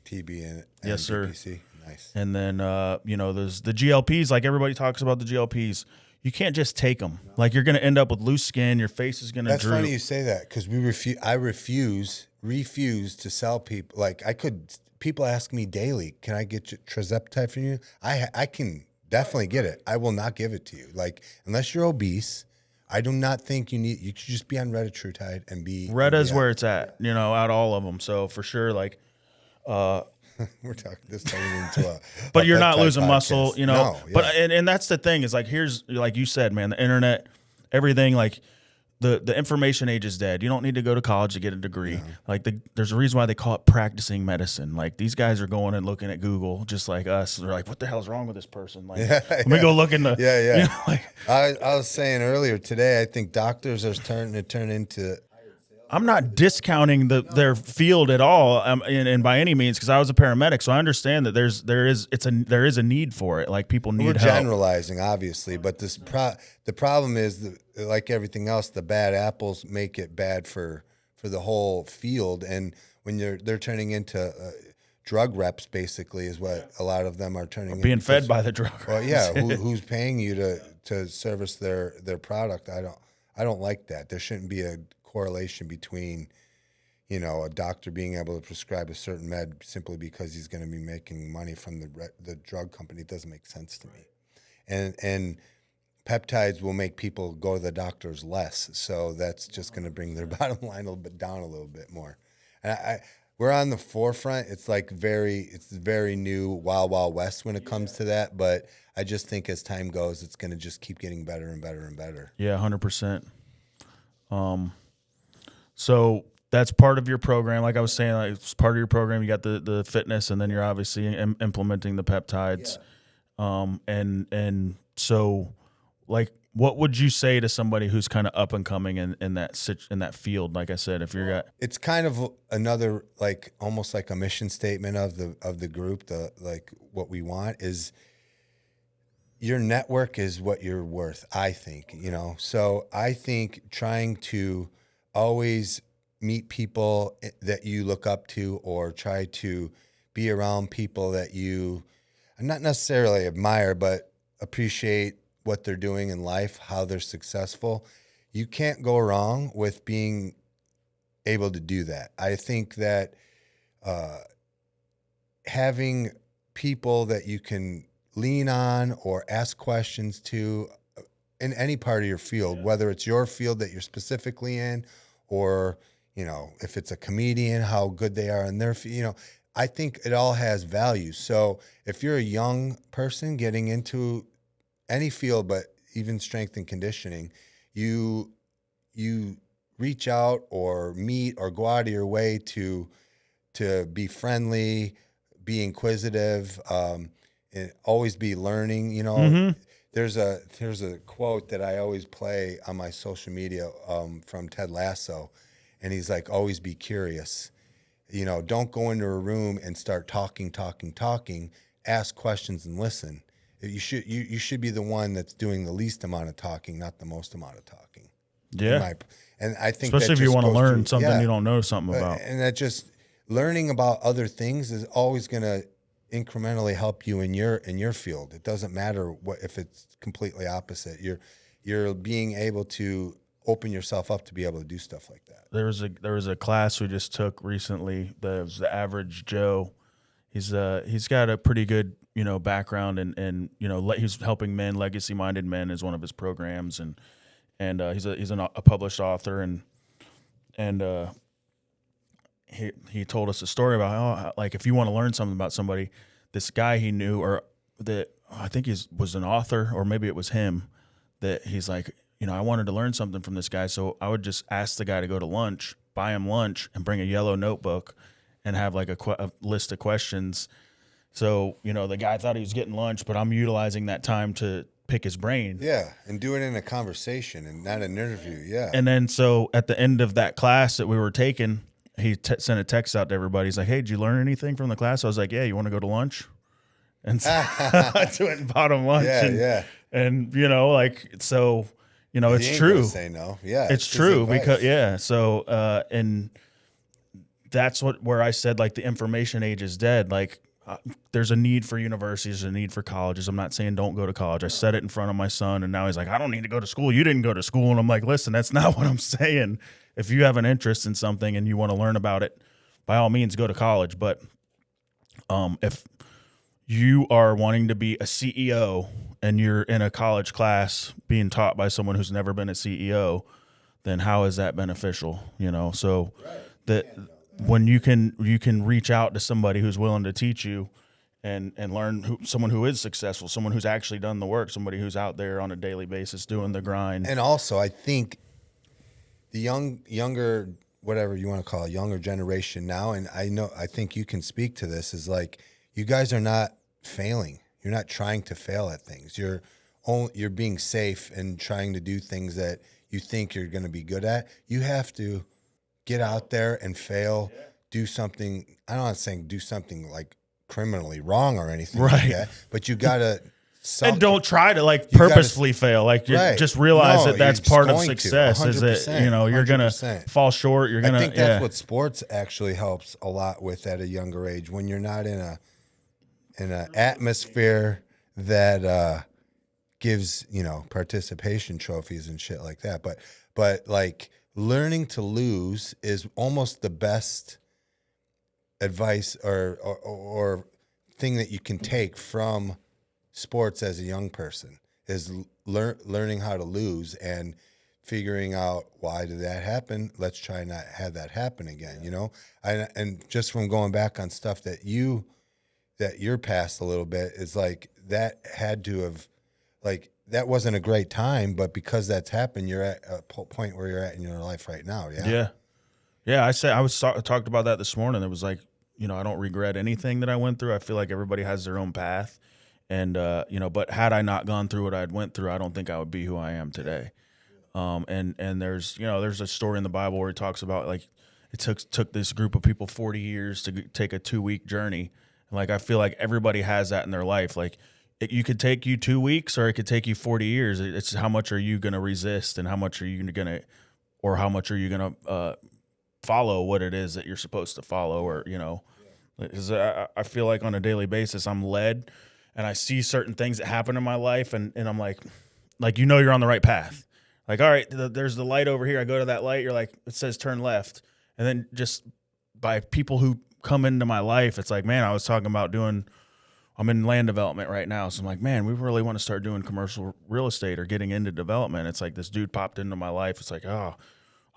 TB, and yes, sir. BPC. Nice. And then, there's the GLPs. Like everybody talks about the GLPs. You can't just take them. Like you're going to end up with loose skin. Your face is going to droop. That's funny you say that, because I refuse to sell people. Like people ask me daily, can I get Trizepatide from you? I can definitely get it. I will not give it to you. Like, unless you're obese, I do not think you should just be on Retatrutide and be. Reta's where it's at, out all of them. So for sure, like, we're talking into a. But you're not losing podcast. muscle, No, yeah. But and that's the thing is like here's like you said, man, the internet, everything like. The information age is dead. You don't need to go to college to get a degree. Like there's a reason why they call it practicing medicine. Like these guys are going and looking at Google just like us. They're like, what the hell's wrong with this person? Like, let me go look in the. Yeah. I was saying earlier today, I think doctors are starting to turn into I'm not discounting their field at all, and by any means, because I was a paramedic, so I understand that there is a need for it. Like people We're need help. generalizing, obviously, but the problem is, like everything else, the bad apples make it bad for the whole field. And when they're turning into drug reps, basically, is what a lot of them are turning Being into. fed by the drug Well, reps. yeah, who's paying you to service their product? I don't like that. There shouldn't be a correlation between, a doctor being able to prescribe a certain med simply because he's going to be making money from the drug company. It doesn't make sense to me. And peptides will make people go to the doctors less, so that's just going to bring their bottom line a little bit down a little bit more. And we're on the forefront. It's very new, wild west when it comes to that. But I just think as time goes, it's going to just keep getting better and better and better. Yeah, 100%. So that's part of your program. Like I was saying, like it's part of your program. You got the fitness, and then you're obviously implementing the peptides. Yeah. And so, like, what would you say to somebody who's kind of up and coming in that field? Like I said, if you're got, it's kind of another, like, almost like a mission statement of the group. Like what we want is your network is what you're worth, I think, So I think trying to always meet people that you look up to, or try to be around people that you not necessarily admire, but appreciate what they're doing in life, how they're successful. You can't go wrong with being able to do that. I think that having people that you can lean on or ask questions to in any part of your field, whether it's your field that you're specifically in, or, if it's a comedian, how good they are in their field, I think it all has value. So if you're a young person getting into any field, but even strength and conditioning, you reach out or meet or go out of your way to be friendly, be inquisitive, and always be learning. Mm-hmm. There's a quote that I always play on my social media from Ted Lasso, and he's like, always be curious. Don't go into a room and start talking. Ask questions and listen. You should be the one that's doing the least amount of talking, not the most amount of talking. Yeah. And I think especially that if you just want to goes learn through, something you don't know something about. And that just learning about other things is always going to incrementally help you in your field. It doesn't matter if it's completely opposite. You're being able to open yourself up to be able to do stuff like that. There was a class we just took recently that was the average Joe. He's got a pretty good background, and he's helping men, legacy minded men is one of his programs, and he's a published author, and he told us a story about how, like, if you want to learn something about somebody, this guy he knew, or that I think was an author, or maybe it was him, that he's like, I wanted to learn something from this guy, so I would just ask the guy to go to lunch, buy him lunch, and bring a yellow notebook, and have like a list of questions. So the guy thought he was getting lunch, but I'm utilizing that time to pick his brain. Yeah, and do it in a conversation and not an interview. Yeah. And then so at the end of that class that we were taking, he sent a text out to everybody. He's like, "Hey, did you learn anything from the class?" I was like, "Yeah, you want to go to lunch?" And so I went and bought him lunch. Yeah. And so it's true. Say no. Yeah, it's true because So and that's where I said, like, the information age is dead. Like, there's a need for universities, there's a need for colleges. I'm not saying don't go to college. I said it in front of my son, and now he's like, "I don't need to go to school. You didn't go to school." And I'm like, listen, that's not what I'm saying. If you have an interest in something and you want to learn about it, by all means, go to college. But if you are wanting to be a CEO and you're in a college class being taught by someone who's never been a CEO, then how is that beneficial? So when you can reach out to somebody who's willing to teach you and learn, someone who is successful, someone who's actually done the work, somebody who's out there on a daily basis doing the grind. And also, I think the younger, whatever you want to call it, younger generation now, and I think you can speak to this, is like, you guys are not failing. You're not trying to fail at things. You're being safe and trying to do things that you think you're going to be good at. You have to get out there and fail, do something. I'm not saying do something like criminally wrong or anything like Right. that, but you gotta. And don't try to like You gotta- purposefully fail. Like Right. just realize No, that that's you're just part of going to, success. Is that 100%, you're gonna 100%. fall short. You're gonna. I think that's what sports actually helps a lot with at a younger age, when you're not in an atmosphere that gives participation trophies and shit like that. But like learning to lose is almost the best advice or thing that you can take from sports as a young person, is learning how to lose and figuring out, why did that happen? Let's try not have that happen again. And just from going back on stuff that you're past a little bit, is like that had to have, like, that wasn't a great time, but because that's happened, you're at a point where you're at in your life right now. Yeah. I talked about that this morning. It was like, I don't regret anything that I went through. I feel like everybody has their own path. And, but had I not gone through what I'd went through, I don't think I would be who I am today. And there's a story in the Bible where it talks about, like, it took this group of people 40 years to take a 2-week journey. And like, I feel like everybody has that in their life. Like, you could take you 2 weeks, or it could take you 40 years. It's how much are you going to resist, and how much are you going to, or how much are you going to, follow what it is that you're supposed to follow, or, because I feel like on a daily basis, I'm led, and I see certain things that happen in my life, and I'm like, you're on the right path. Like, all right, there's the light over here. I go to that light. You're like, it says turn left. And then just by people who come into my life, it's like, man, I was talking about I'm in land development right now. So I'm like, man, we really want to start doing commercial real estate or getting into development. It's like this dude popped into my life. It's like, oh,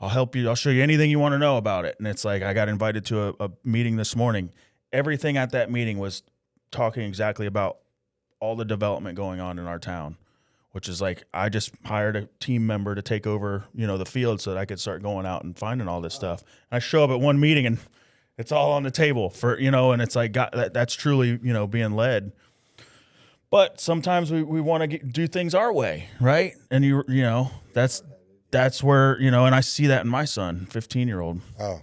I'll help you. I'll show you anything you want to know about it. And it's like, I got invited to a meeting this morning. Everything at that meeting was talking exactly about all the development going on in our town, which is like, I just hired a team member to take over, the field, so that I could start going out and finding all this stuff. And I show up at one meeting and it's all on the table for, and it's like, that's truly, being led. But sometimes we want to do things our way. Right. And that's where, and I see that in my son, 15-year-old. Oh,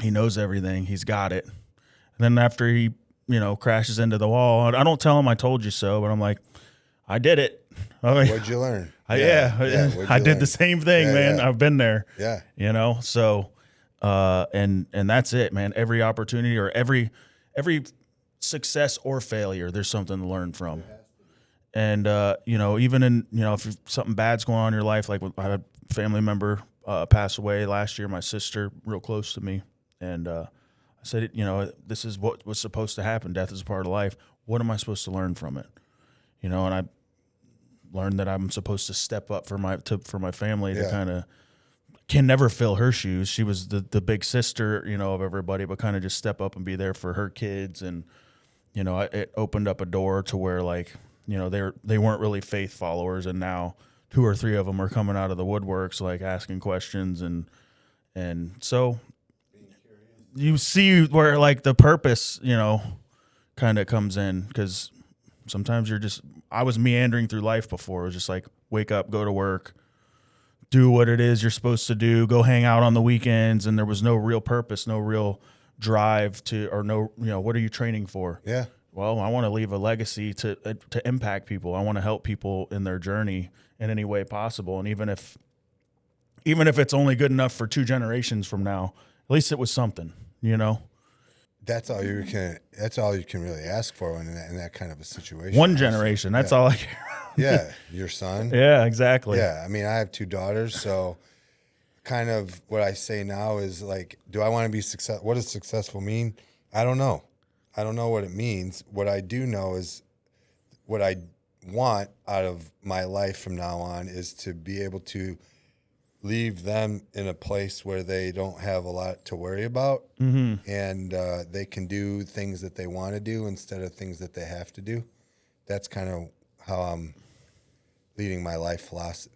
He knows everything. He's got it. And then after he, crashes into the wall, I don't tell him I told you so, but I'm like, I did it. what'd you learn? I did learn? the same thing, man. Yeah. I've been there. Yeah. So, and that's it, man. Every opportunity, or every success or failure, there's something to learn from. And, even in, if something bad's going on in your life, like I had a family member pass away last year, my sister, real close to me. And I said, this is what was supposed to happen. Death is a part of life. What am I supposed to learn from it? And I learned that I'm supposed to step up for my family, to kind of, can never fill her shoes. She was the big sister, of everybody, but kind of just step up and be there for her kids. And, it opened up a door to where, like, they weren't really faith followers. And now 2 or 3 of them are coming out of the woodworks, like asking questions. And so you see where, like, the purpose, kind of comes in, because sometimes I was meandering through life before. It was just like, wake up, go to work, do what it is you're supposed to do, go hang out on the weekends. And there was no real purpose, no real drive what are you training for? Yeah. Well, I want to leave a legacy to impact people. I want to help people in their journey in any way possible. And even if it's only good enough for 2 generations from now, at least it was something, That's all you can really ask for in that kind of a situation. One generation. That's all I care about. Yeah. Your son. Yeah, exactly. Yeah. I mean, I have 2 daughters, so kind of what I say now is, like, do I want to be successful? What does successful mean? I don't know. I don't know what it means. What I do know is what I want out of my life from now on is to be able to leave them in a place where they don't have a lot to worry about, and they can do things that they want to do instead of things that they have to do. That's kind of how I'm leading my life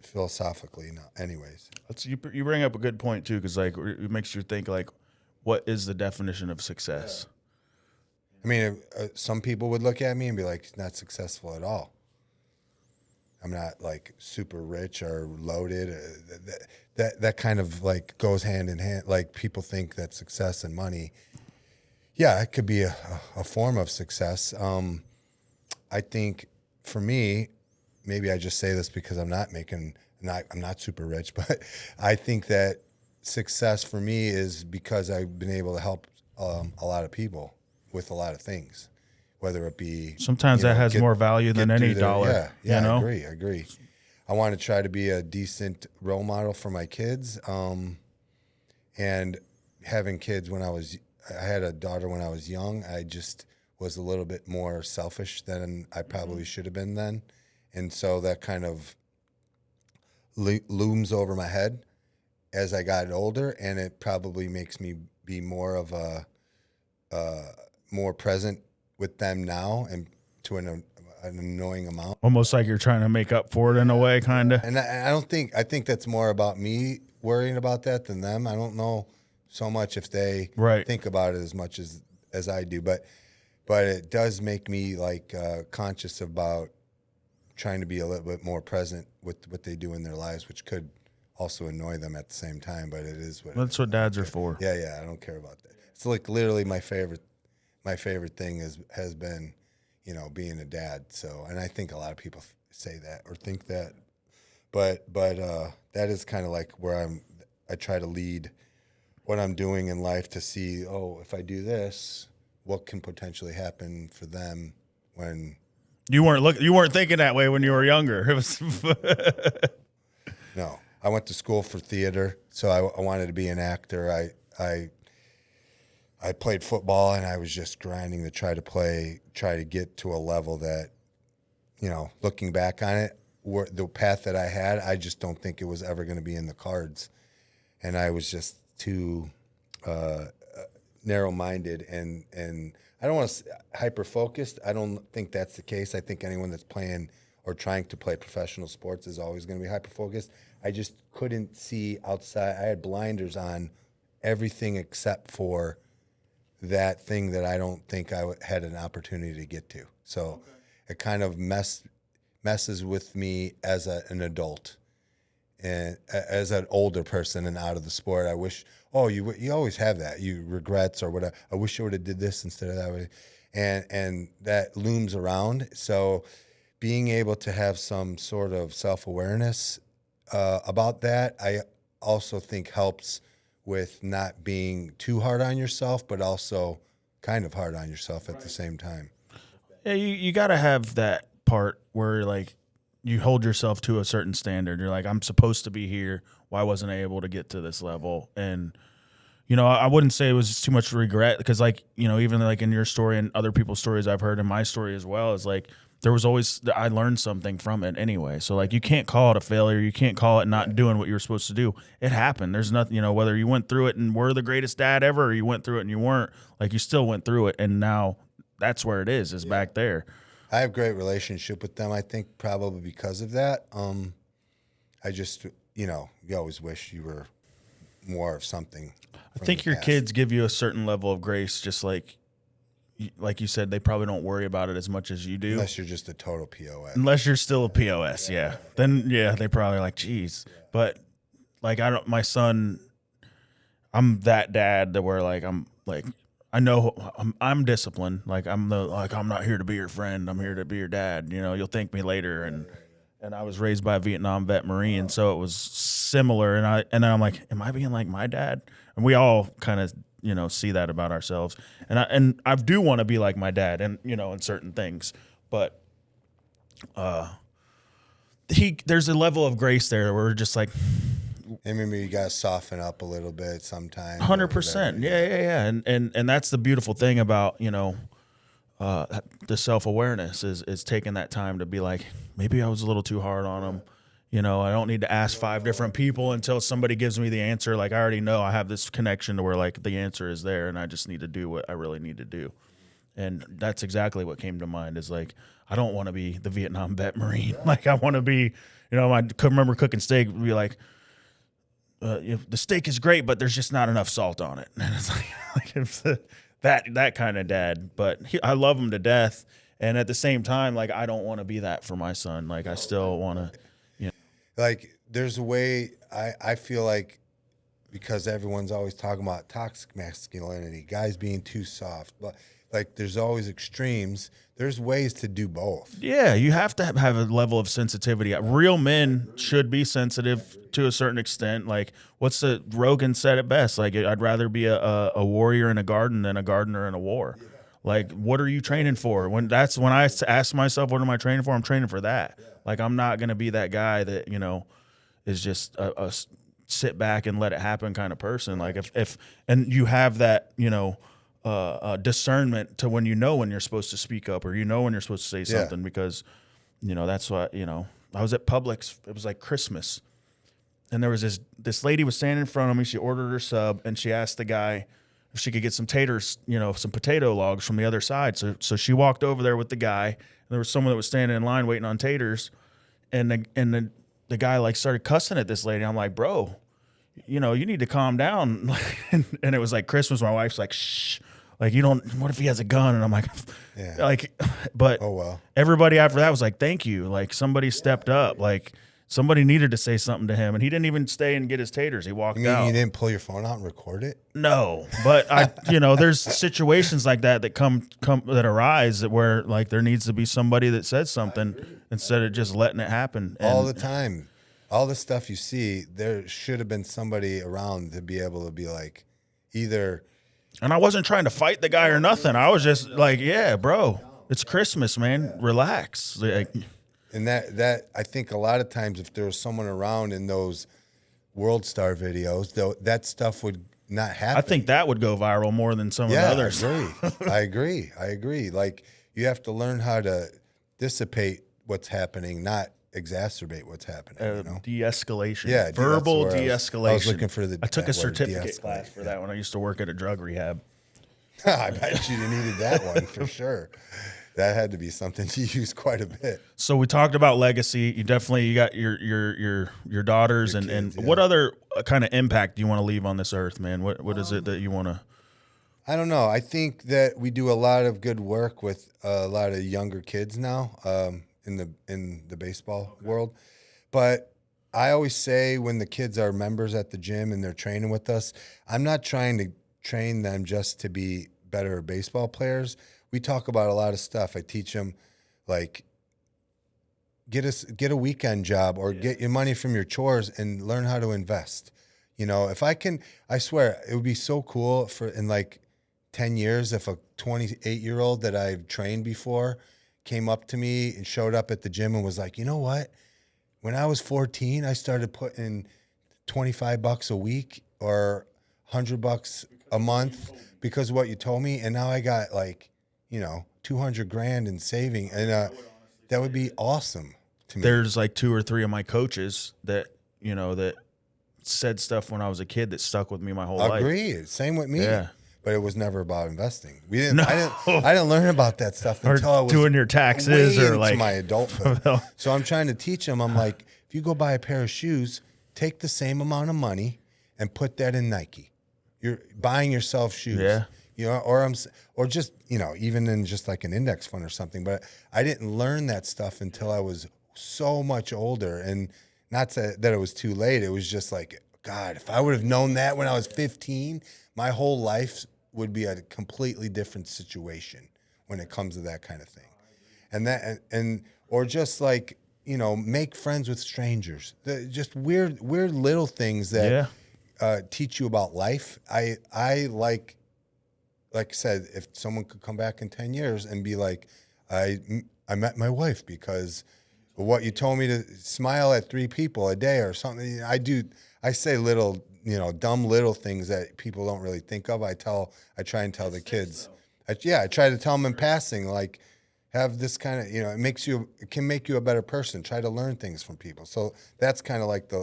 philosophically now. Anyways, You bring up a good point too, because, like, it makes you think, like, what is the definition of success? I mean, some people would look at me and be like, "Not successful at all." I'm not like super rich or loaded. That kind of like goes hand in hand. Like people think that success and money, yeah, it could be a form of success. I think for me, maybe I just say this because I'm not super rich, but I think that success for me is because I've been able to help a lot of people with a lot of things, whether it be Sometimes that has more value than any dollar. Yeah, you know? I agree. I want to try to be a decent role model for my kids. And having kids I had a daughter when I was young. I just was a little bit more selfish than I probably should have been then. And so that kind of looms over my head as I got older, and it probably makes me be more of more present with them now, and to an annoying amount. Almost like you're trying to make up for it in a way, kind of. And I think that's more about me worrying about that than them. I don't know so much if they think about it as much as I do, but it does make me like conscious about trying to be a little bit more present with what they do in their lives, which could also annoy them at the same time, but it is that's what dads are for. Yeah, I don't care about that. It's like literally my favorite thing has been, being a dad. So, and I think a lot of people say that or think that, but that is kind of like where I try to lead what I'm doing in life to see, if I do this, what can potentially happen for them when you weren't thinking that way when you were younger. It was No, I went to school for theater, so I wanted to be an actor. I played football, and I was just grinding to try to get to a level that, looking back on it, the path that I had, I just don't think it was ever going to be in the cards. And I was just too narrow-minded, and I don't want to hyper-focused. I don't think that's the case. I think anyone that's playing or trying to play professional sports is always going to be hyper-focused. I just couldn't see outside. I had blinders on everything except for that thing that I don't think I had an opportunity to get to. So it kind of messes with me as an adult and as an older person and out of the sport. I wish, you always have that, you regrets or whatever. I wish I would have did this instead of that way. And that looms around. So being able to have some sort of self-awareness about that, I also think helps with not being too hard on yourself, but also kind of hard on yourself at the same time. Yeah, you got to have that part where like you hold yourself to a certain standard. You're like, I'm supposed to be here. Why wasn't I able to get to this level? And I wouldn't say it was too much regret because like, even like in your story and other people's stories I've heard in my story as well, is like there was always, I learned something from it anyway. So like you can't call it a failure. You can't call it not doing what you were supposed to do. It happened. There's nothing, whether you went through it and were the greatest dad ever, or you went through it and you weren't, like you still went through it. And now that's where it is back there. I have a great relationship with them. I think probably because of that. I just, you always wish you were more of something. I think your kids give you a certain level of grace, just like you said, they probably don't worry about it as much as you do. Unless you're just a total POS. Unless you're still a POS, yeah. Then, they probably like, geez. But, like, my son, I'm that dad that where, like, I'm, like, I know I'm disciplined. Like, I'm not here to be your friend. I'm here to be your dad. You'll thank me later. And I was raised by a Vietnam vet Marine, so it was similar. And then I'm like, am I being like my dad? And we all kind of, see that about ourselves. And I do want to be like my dad, and in certain things, but there's a level of grace there where we're just like, and maybe you gotta soften up a little bit sometimes. 100%, yeah. And that's the beautiful thing about the self-awareness is taking that time to be like, maybe I was a little too hard on them. I don't need to ask 5 different people until somebody gives me the answer. Like, I already know I have this connection to where, like, the answer is there, and I just need to do what I really need to do. And that's exactly what came to mind is, like, I don't want to be the Vietnam vet Marine. Like, I want to be, I could remember cooking steak and be like, the steak is great, but there's just not enough salt on it. And it's like it's that kind of dad. But I love him to death. And at the same time, like, I don't want to be that for my son. Like, I still want to, Like, there's a way I feel like, because everyone's always talking about toxic masculinity, guys being too soft, but like there's always extremes. There's ways to do both. yeah, you have to have a level of sensitivity. Real men should be sensitive to a certain extent. Like, Rogan said it best. Like, I'd rather be a warrior in a garden than a gardener in a war. Like, what are you training for? When I ask myself, what am I training for? I'm training for that. Like, I'm not going to be that guy that, is just a sit back and let it happen kind of person. Like, if and you have that, discernment to when you're supposed to speak up, or when you're supposed to say something, because, that's what, I was at Publix. It was like Christmas. And there was this lady was standing in front of me. She ordered her sub, and she asked the guy if she could get some taters, some potato logs from the other side. So she walked over there with the guy, and there was someone that was standing in line waiting on taters, and the guy like started cussing at this lady. I'm like, bro, you need to calm down. And it was like Christmas. My wife's like, shh, like, what if he has a gun? And I'm like, Yeah. like, but Oh, well. Everybody after that was like, thank you. Like, somebody stepped up. Like, somebody needed to say something to him, and he didn't even stay and get his taters. He walked out. You didn't pull your phone out and record it? No, but there's situations like that come that arise where, like, there needs to be somebody that says something instead of just letting it happen. All the time. All the stuff you see, there should have been somebody around to be able to be like, either. And I wasn't trying to fight the guy or nothing. I was just like, yeah, bro, it's Christmas, man. Relax. Like, And that I think a lot of times, if there was someone around in those World Star videos, though, that stuff would not happen. I think that would go viral more than some of the others. I agree. Like, you have to learn how to dissipate what's happening, not exacerbate what's happening. De-escalation. Yeah, verbal that's where de-escalation. I was looking for I took a that word, certificate de-escalate. class for that when I used to work at a drug rehab. I bet you needed that one for sure. That had to be something you used quite a bit. So we talked about legacy. You got your daughters, Your and kids, yeah. what other kind of impact do you want to leave on this earth, man? What is it that you want to? I don't know. I think that we do a lot of good work with a lot of younger kids now in the baseball world. But I always say, when the kids are members at the gym and they're training with us, I'm not trying to train them just to be better baseball players. We talk about a lot of stuff. I teach them, like, get a weekend job, or get your money from your chores and learn how to invest. If I can, I swear it would be so cool in like 10 years if a 28-year-old that I've trained before came up to me and showed up at the gym and was like, you know what? When I was 14, I started putting $25 a week or $100 a month because of what you told me, and now I got like, $200,000 in saving, and that would be awesome to me. There's like 2 or 3 of my coaches that that said stuff when I was a kid that stuck with me my whole life. Agree. Same with me. Yeah. But it was never about investing. We didn't. I didn't learn about that stuff until I was doing your taxes way or into like my adulthood. So I'm trying to teach them. I'm like, if you go buy a pair of shoes, take the same amount of money and put that in Nike. You're buying yourself shoes. Yeah. Or just, even in just like an index fund or something. But I didn't learn that stuff until I was so much older. And not that it was too late. It was just like, God, if I would have known that when I was 15, my whole life would be a completely different situation when it comes to that kind of thing. Or just like, make friends with strangers. Just weird little things that teach you about life. I like I said, if someone could come back in 10 years and be like, I met my wife because what you told me to smile at 3 people a day or something. I say little, dumb little things that people don't really think of. I try and tell the kids. I try to tell them in passing, like, have this kind of, it can make you a better person. Try to learn things from people. So that's kind of like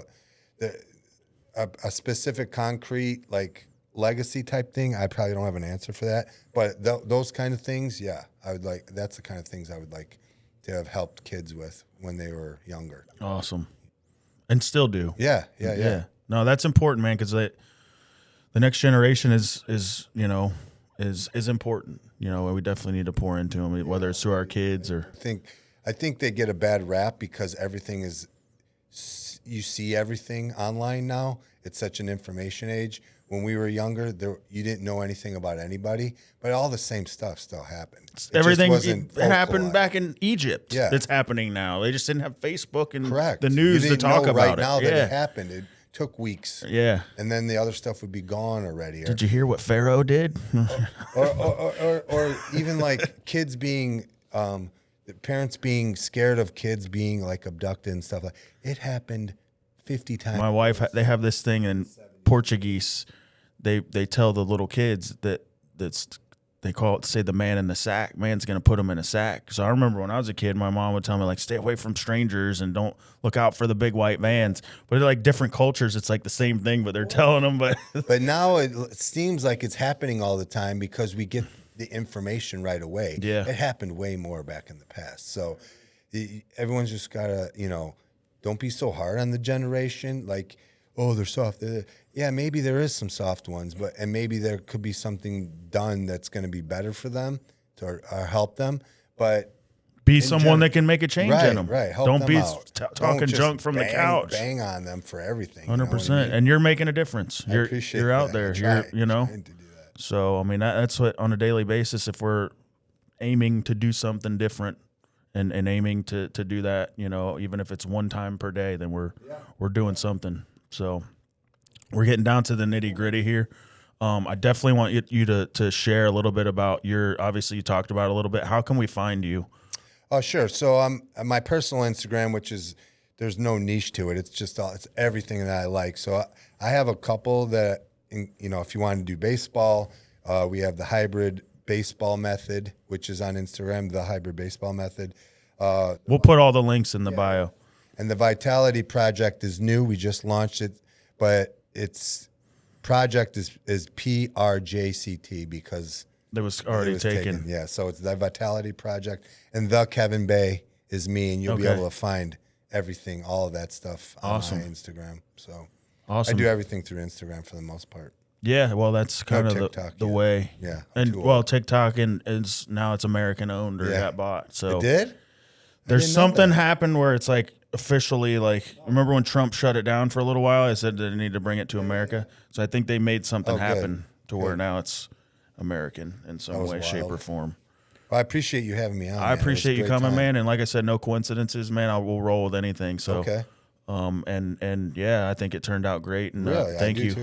a specific concrete, like, legacy type thing. I probably don't have an answer for that, but those kind of things, that's the kind of things I would like to have helped kids with when they were younger. Awesome. And still do. Yeah. No, that's important, man, because the next generation is is important. You know, we definitely need to pour into them, whether it's through our kids or. I think they get a bad rap because everything is, you see everything online now. It's such an information age. When we were younger, you didn't know anything about anybody, but all the same stuff still happened. Everything it happened back in Egypt. Yeah. It's happening now. They just didn't have Facebook and Correct. the news you to didn't talk know about right it. now that it happened. It took weeks. Yeah. And then the other stuff would be gone already. Did you hear what Pharaoh did? or even like kids being, parents being scared of kids being like abducted and stuff like it happened 50 times. My wife, they have this thing in Portuguese. They tell the little kids they call it, say the man in the sack. Man's going to put them in a sack. So I remember when I was a kid, my mom would tell me like, stay away from strangers and don't look out for the big white vans. But like different cultures, it's like the same thing, but they're telling them. But now it seems like it's happening all the time because we get the information right away. Yeah. It happened way more back in the past. So everyone's just got to, don't be so hard on the generation. Like, oh, they're soft. Yeah, maybe there is some soft ones, and maybe there could be something done that's going to be better for them or help them. But be someone that can make a change in them. Right. Don't be talking junk from the couch. Bang on them for everything. 100%. And you're making a difference. You're out there. Trying to do that. So I mean, that's what on a daily basis. If we're aiming to do something different and aiming to do that, even if it's one time per day, then we're doing something. So we're getting down to the nitty gritty here. I definitely want you to share a little bit about obviously you talked about it a little bit. How can we find you? Oh, sure. So my personal Instagram, which is, there's no niche to it. It's just it's everything that I like. So I have a couple that, if you want to do baseball, we have the hybrid baseball method, which is on Instagram, the hybrid baseball method. We'll put all the links in the bio. And the Vitality Project is new. We just launched it, but its project is PRJCT because it was already taken. Yeah, so it's the Vitality Project, and the Kevin Bay is me, and you'll be able to find everything, all of that stuff on my Instagram. So awesome. I do everything through Instagram for the most part. Yeah, well, that's kind of TikTok, the way. Yeah, and TikTok is now it's American owned or got bought. So it did. There's something happened where it's like officially, like, remember when Trump shut it down for a little while? I said they need to bring it to America. So I think they made something happen to where now it's American in some way, shape, or form. Well, I appreciate you having me on. I appreciate you coming, man. And like I said, no coincidences, man. I will roll with anything. So, and yeah, I think it turned out great. And really, thank you. Too.